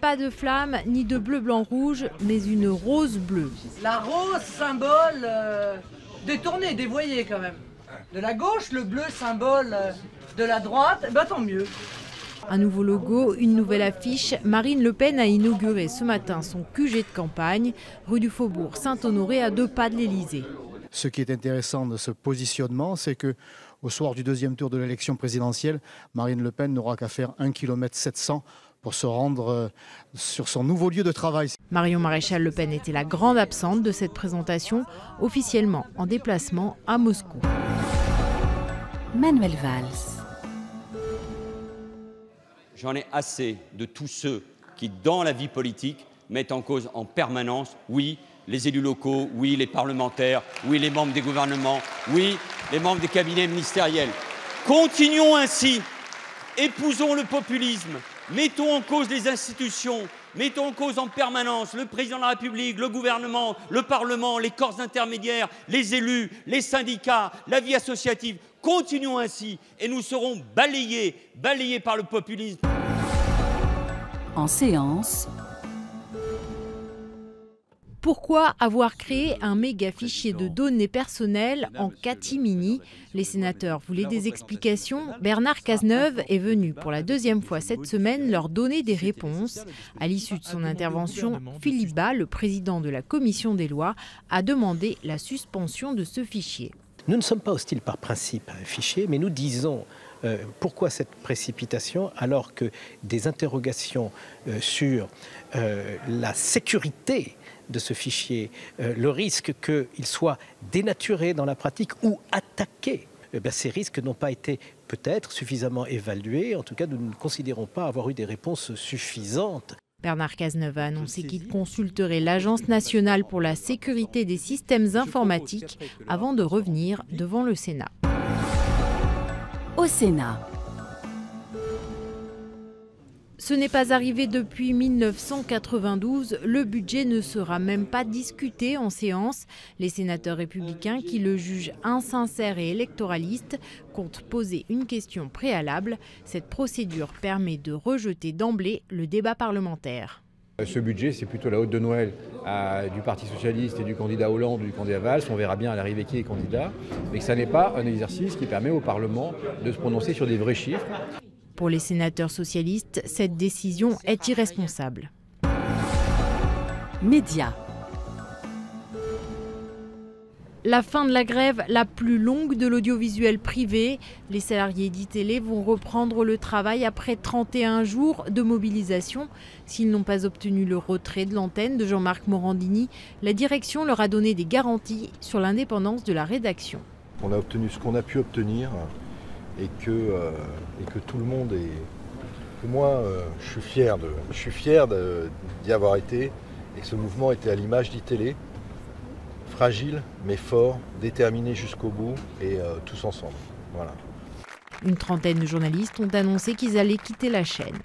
Pas de flamme ni de bleu, blanc, rouge, mais une rose bleue. La rose, symbole détourné, dévoyé quand même. De la gauche, le bleu, symbole de la droite, tant mieux. Un nouveau logo, une nouvelle affiche. Marine Le Pen a inauguré ce matin son QG de campagne, rue du Faubourg Saint-Honoré, à 2 pas de l'Élysée. Ce qui est intéressant de ce positionnement, c'est qu'au soir du deuxième tour de l'élection présidentielle, Marine Le Pen n'aura qu'à faire 1,7 km pour se rendre sur son nouveau lieu de travail. Marion Maréchal Le Pen était la grande absente de cette présentation, officiellement en déplacement à Moscou. Manuel Valls. J'en ai assez de tous ceux qui, dans la vie politique, mettent en cause en permanence, oui, les élus locaux, oui, les parlementaires, oui, les membres des gouvernements, oui, les membres des cabinets ministériels. Continuons ainsi, épousons le populisme, mettons en cause les institutions, mettons en cause en permanence le président de la République, le gouvernement, le Parlement, les corps intermédiaires, les élus, les syndicats, la vie associative. Continuons ainsi et nous serons balayés par le populisme. En séance. Pourquoi avoir créé un méga fichier de données personnelles en catimini? Les sénateurs voulaient des explications. Bernard Cazeneuve est venu pour la 2e fois cette semaine leur donner des réponses. À l'issue de son intervention, Philippe Bas, le président de la commission des lois, a demandé la suspension de ce fichier. Nous ne sommes pas hostiles par principe à un fichier, mais nous disons pourquoi cette précipitation alors que des interrogations sur la sécurité de ce fichier, le risque qu'il soit dénaturé dans la pratique ou attaqué, ces risques n'ont pas été peut-être suffisamment évalués. En tout cas, nous ne considérons pas avoir eu des réponses suffisantes. Bernard Cazeneuve a annoncé qu'il consulterait l'Agence nationale pour la sécurité des systèmes informatiques avant de revenir devant le Sénat. Au Sénat. Ce n'est pas arrivé depuis 1992. Le budget ne sera même pas discuté en séance. Les sénateurs républicains, qui le jugent insincère et électoraliste, comptent poser une question préalable. Cette procédure permet de rejeter d'emblée le débat parlementaire. Ce budget, c'est plutôt la hotte de Noël du Parti socialiste et du candidat Hollande ou du candidat Valls. On verra bien à l'arrivée qui est candidat. Mais que ça n'est pas un exercice qui permet au Parlement de se prononcer sur des vrais chiffres. Pour les sénateurs socialistes, cette décision est irresponsable. Médias. La fin de la grève la plus longue de l'audiovisuel privé. Les salariés d'ITélé vont reprendre le travail après 31 jours de mobilisation. S'ils n'ont pas obtenu le retrait de l'antenne de Jean-Marc Morandini, la direction leur a donné des garanties sur l'indépendance de la rédaction. On a obtenu ce qu'on a pu obtenir et que tout le monde est... Que moi, je suis fier d'y avoir été et que ce mouvement était à l'image d'ITélé. Fragile mais fort, déterminé jusqu'au bout et tous ensemble. Voilà. Une trentaine de journalistes ont annoncé qu'ils allaient quitter la chaîne.